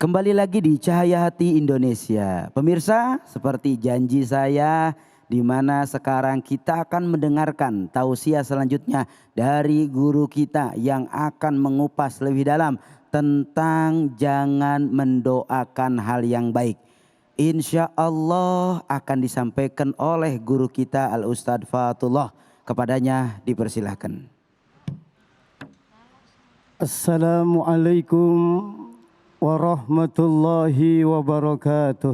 Kembali lagi di Cahaya Hati Indonesia. Pemirsa, seperti janji saya, di mana sekarang kita akan mendengarkan tausiah selanjutnya dari guru kita yang akan mengupas lebih dalam tentang jangan mendoakan hal yang baik. Insya Allah akan disampaikan oleh guru kita Al-Ustadz Fatullah. Kepadanya dipersilahkan. Assalamualaikum warahmatullahi wabarakatuh.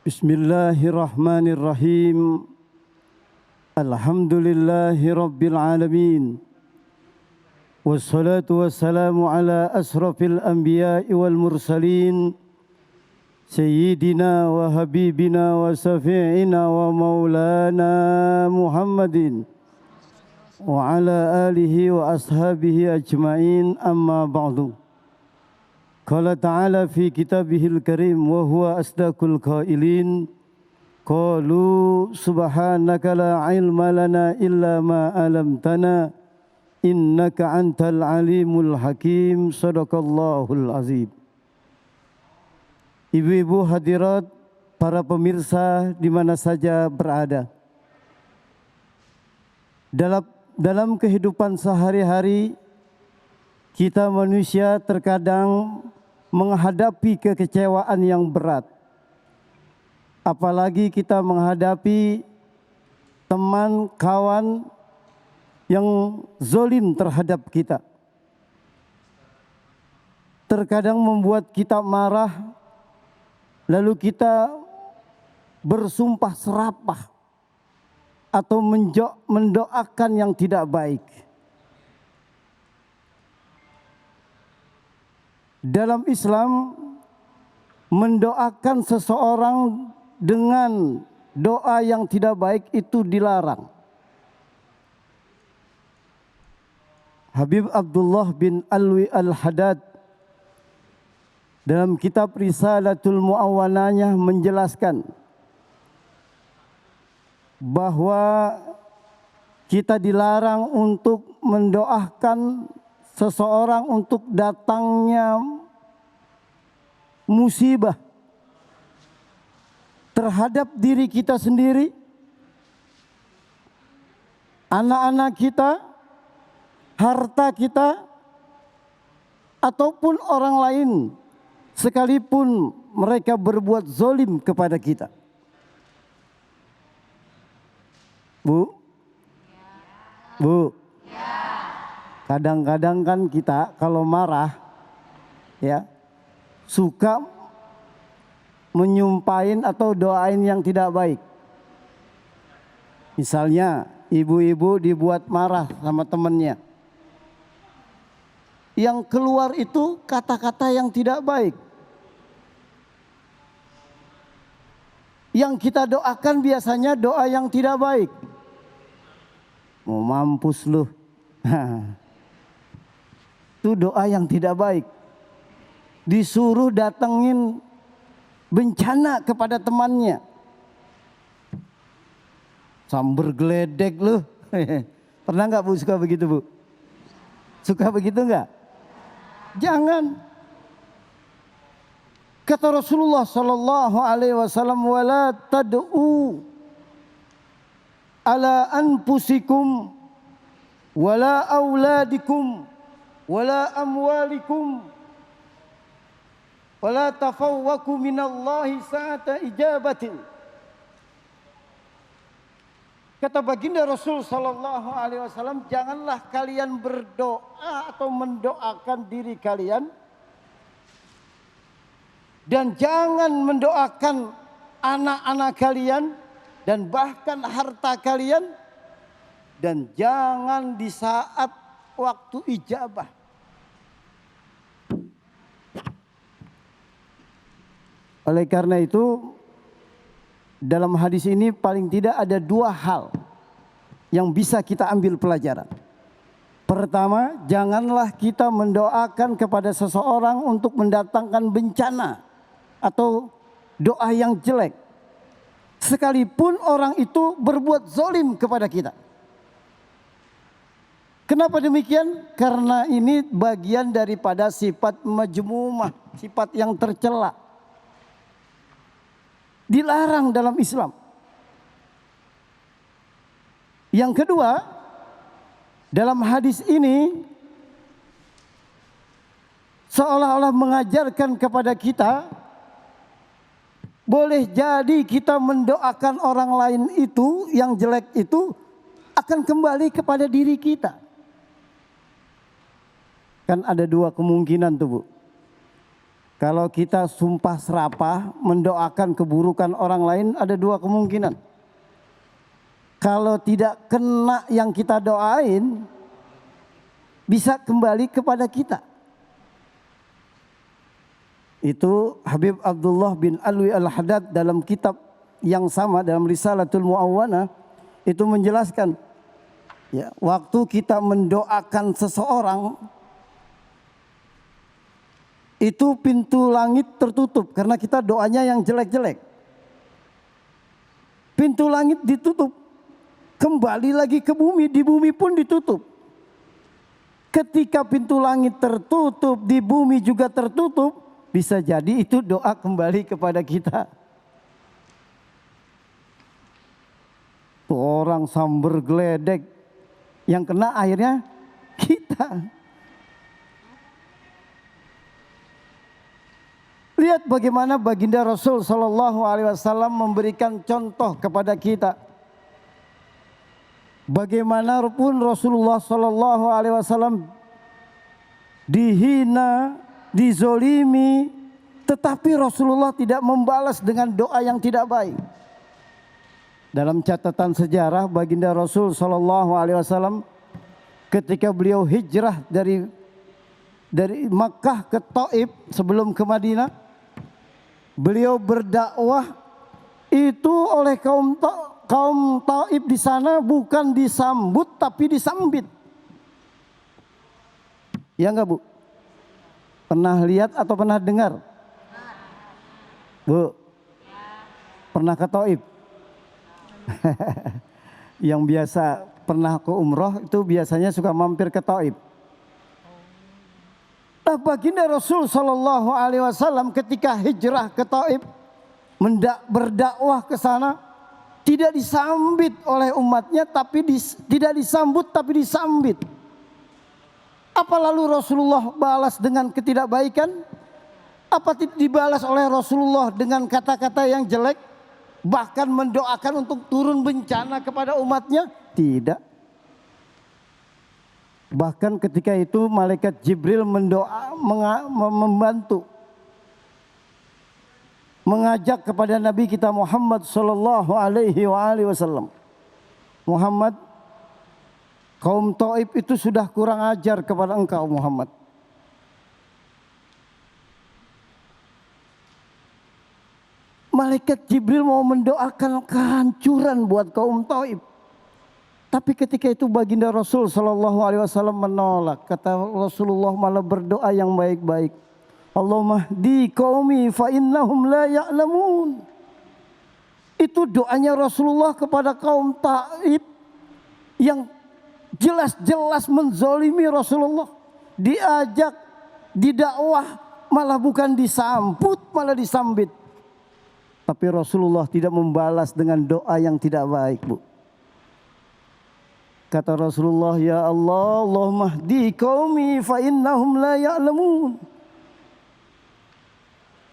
Bismillahirrahmanirrahim. Alhamdulillahi rabbil alamin. Wassalatu wassalamu ala asrafil anbiya'i wal mursalin. Sayyidina wa habibina wa syafi'ina wa maulana Muhammadin wa ala alihi wa ashabihi ajma'in, amma ba'du. Qala ta'ala fi kitabihil karim wa huwa asdaqul qailin, qalu subhanaka la ilma lana illa ma 'allamtana innaka antal alimul hakim. Shadaqallahul azim. Ibu-ibu hadirat, para pemirsa di mana saja berada. Dalam kehidupan sehari-hari, kita manusia terkadang menghadapi kekecewaan yang berat. Apalagi kita menghadapi teman, kawan yang zalim terhadap kita. Terkadang membuat kita marah, lalu kita bersumpah serapah atau mendoakan yang tidak baik. Dalam Islam, mendoakan seseorang dengan doa yang tidak baik itu dilarang. Habib Abdullah bin Alwi Al-Haddad dalam kitab Risalatul Mu'awwanah menjelaskan bahwa kita dilarang untuk mendoakan seseorang untuk datangnya musibah terhadap diri kita sendiri, anak-anak kita, harta kita, ataupun orang lain, sekalipun mereka berbuat zalim kepada kita. Bu, kadang-kadang kan kita kalau marah, ya, suka menyumpahin atau doain yang tidak baik. Misalnya ibu-ibu dibuat marah sama temannya, yang keluar itu kata-kata yang tidak baik. Yang kita doakan biasanya doa yang tidak baik. Mau mampus lu. Itu doa yang tidak baik. Disuruh datengin bencana kepada temannya. Sambar geledek lu. Pernah nggak Bu suka begitu Bu? Suka begitu nggak? Jangan. Kata Rasulullah sallallahu alaihi wasallam, wala tad'u ala anfusikum wala auladikum wala amwalikum wala tafawwaku minallahi sa'ata ijabatin. Kata baginda Rasul sallallahu alaihi wasallam, janganlah kalian berdoa atau mendoakan diri kalian, dan jangan mendoakan anak-anak kalian dan bahkan harta kalian, dan jangan di saat waktu ijabah. Oleh karena itu, dalam hadis ini paling tidak ada dua hal yang bisa kita ambil pelajaran. Pertama, janganlah kita mendoakan kepada seseorang untuk mendatangkan bencana atau doa yang jelek, sekalipun orang itu berbuat zalim kepada kita. Kenapa demikian? Karena ini bagian daripada sifat majmumah, sifat yang tercela. Dilarang dalam Islam. Yang kedua, dalam hadis ini seolah-olah mengajarkan kepada kita, boleh jadi kita mendoakan orang lain itu, yang jelek itu akan kembali kepada diri kita. Kan ada dua kemungkinan tuh Bu. Kalau kita sumpah serapah mendoakan keburukan orang lain, ada dua kemungkinan. Kalau tidak kena yang kita doain, bisa kembali kepada kita. Itu Habib Abdullah bin Alwi Al-Haddad dalam kitab yang sama, dalam Risalatul Mu'awwanah, itu menjelaskan, ya, waktu kita mendoakan seseorang, itu pintu langit tertutup karena kita doanya yang jelek-jelek. Pintu langit ditutup, kembali lagi ke bumi, di bumi pun ditutup. Ketika pintu langit tertutup, di bumi juga tertutup, bisa jadi itu doa kembali kepada kita. Tuh orang sambar geledek, yang kena akhirnya kita. Lihat bagaimana baginda Rasul Sallallahu Alaihi Wasallam memberikan contoh kepada kita. Bagaimanapun Rasulullah Sallallahu Alaihi Wasallam dihina, dizolimi, tetapi Rasulullah tidak membalas dengan doa yang tidak baik. Dalam catatan sejarah baginda Rasul Sallallahu Alaihi Wasallam ketika beliau hijrah dari Makkah ke Taif sebelum ke Madinah, beliau berdakwah itu oleh kaum Taif di sana bukan disambut tapi disambit. Ya enggak Bu? Pernah lihat atau pernah dengar? Bu? Pernah ke Taif? Yang biasa pernah ke umroh itu biasanya suka mampir ke Taif. Nah, baginda Rasul Sallallahu Alaihi Wasallam ketika hijrah ke Taif, berdakwah ke sana, tidak disambit oleh umatnya, tapi tidak disambut tapi disambit. Apa lalu Rasulullah balas dengan ketidakbaikan? Apa dibalas oleh Rasulullah dengan kata-kata yang jelek? Bahkan mendoakan untuk turun bencana kepada umatnya? Tidak. Bahkan ketika itu malaikat Jibril membantu, mengajak kepada Nabi kita Muhammad Sallallahu Alaihi Wasallam. Muhammad, kaum Taif itu sudah kurang ajar kepada engkau Muhammad. Malaikat Jibril mau mendoakan kehancuran buat kaum Taif. Tapi ketika itu baginda Rasul Sallallahu Alaihi Wasallam menolak. Kata Rasulullah malah berdoa yang baik-baik. Allahumma hdi qaumi fa innahum la ya'lamun. Itu doanya Rasulullah kepada kaum Taif yang jelas-jelas menzolimi Rasulullah. Diajak, didakwah, malah bukan disambut, malah disambit. Tapi Rasulullah tidak membalas dengan doa yang tidak baik, Bu. Kata Rasulullah, ya Allah, Allahumma hdi qaumi fa innahum la ya'lamun.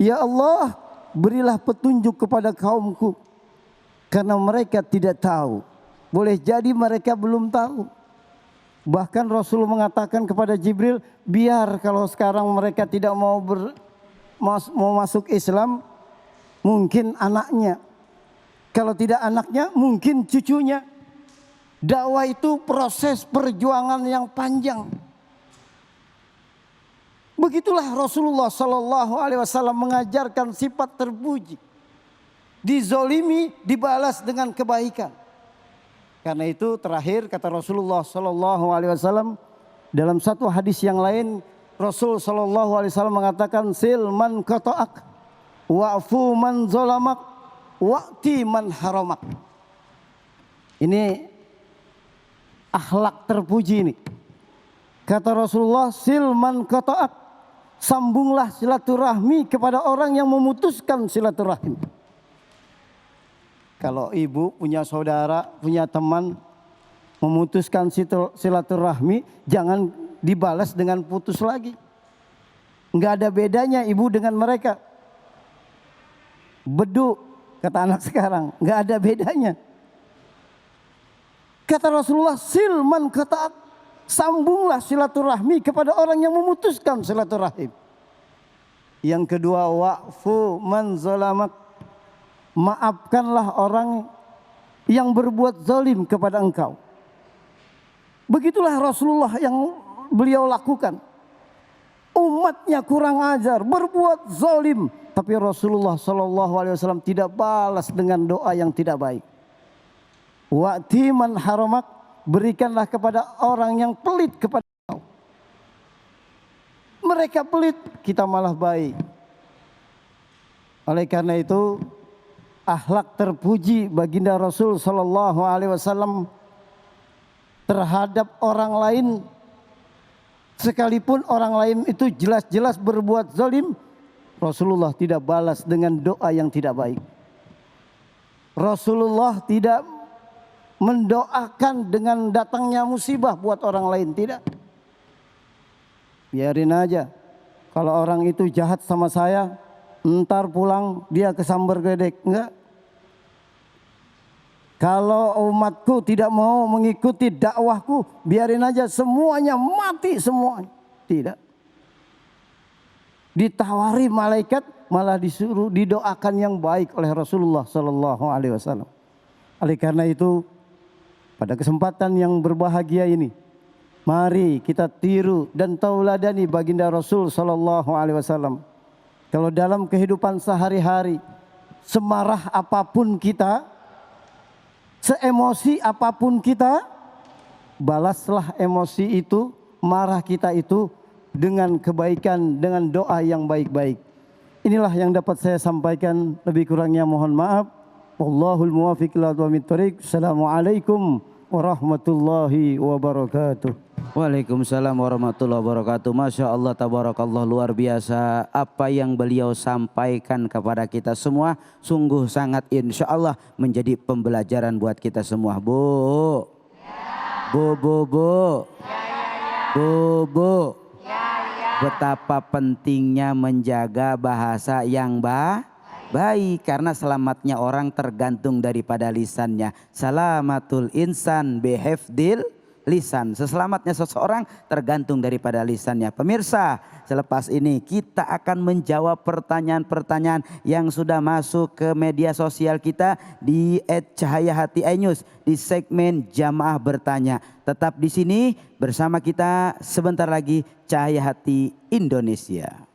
Ya Allah, berilah petunjuk kepada kaumku karena mereka tidak tahu. Boleh jadi mereka belum tahu. Bahkan Rasul mengatakan kepada Jibril, biar kalau sekarang mereka tidak mau masuk Islam, mungkin anaknya. Kalau tidak anaknya, mungkin cucunya. Dakwah itu proses perjuangan yang panjang. Begitulah Rasulullah Sallallahu Alaihi Wasallam mengajarkan sifat terpuji. Dizolimi dibalas dengan kebaikan. Karena itu terakhir kata Rasulullah Sallallahu Alaihi Wasallam dalam satu hadis yang lain, Rasul Sallallahu Alaihi Wasallam mengatakan, silman qata'ak, wa'fu man zolamak, wa'ti man haramak. Ini akhlak terpuji ini. Kata Rasulullah, silman qata'ak, sambunglah silaturahmi kepada orang yang memutuskan silaturahim. Kalau ibu punya saudara, punya teman memutuskan silaturahmi, jangan dibalas dengan putus lagi. Enggak ada bedanya ibu dengan mereka. Beduk, kata anak sekarang, enggak ada bedanya. Kata Rasulullah, silman qata'ak, sambunglah silaturahmi kepada orang yang memutuskan silaturahim. Yang kedua, wa'fu man zalamak, maafkanlah orang yang berbuat zalim kepada engkau. Begitulah Rasulullah yang beliau lakukan. Umatnya kurang ajar, berbuat zalim, tapi Rasulullah SAW tidak balas dengan doa yang tidak baik. Wa'ti man haramak, berikanlah kepada orang yang pelit kepada engkau. Mereka pelit, kita malah baik. Oleh karena itu, akhlak terpuji baginda Rasul SAW terhadap orang lain, sekalipun orang lain itu jelas-jelas berbuat zalim, Rasulullah tidak balas dengan doa yang tidak baik. Rasulullah tidak mendoakan dengan datangnya musibah buat orang lain, tidak. Biarin aja. Kalau orang itu jahat sama saya, ntar pulang dia kesambar gledek, enggak. Kalau umatku tidak mau mengikuti dakwahku, biarin aja semuanya mati semuanya. Tidak. Ditawari malaikat, malah disuruh didoakan yang baik oleh Rasulullah SAW. Oleh karena itu, pada kesempatan yang berbahagia ini, mari kita tiru dan tauladani baginda Rasul SAW. Kalau dalam kehidupan sehari-hari, semarah apapun kita, seemosi apapun kita, balaslah emosi itu, marah kita itu dengan kebaikan, dengan doa yang baik-baik. Inilah yang dapat saya sampaikan, lebih kurangnya mohon maaf. Wallahul muwaffiq ila aqwamit thoriq. Assalamualaikum warahmatullahi wabarakatuh. Waalaikumsalam warahmatullahi wabarakatuh. Masya Allah, tabarakallah, luar biasa apa yang beliau sampaikan kepada kita semua. Sungguh sangat insya Allah menjadi pembelajaran buat kita semua. Bu, bu, betapa pentingnya menjaga bahasa yang baik, karena selamatnya orang tergantung daripada lisannya. Salamatul insan bihifdil lisan. Seselamatnya seseorang tergantung daripada lisannya. Pemirsa, selepas ini kita akan menjawab pertanyaan-pertanyaan yang sudah masuk ke media sosial kita di @cahayahati_news di segmen Jamaah Bertanya. Tetap di sini bersama kita, sebentar lagi Cahaya Hati Indonesia.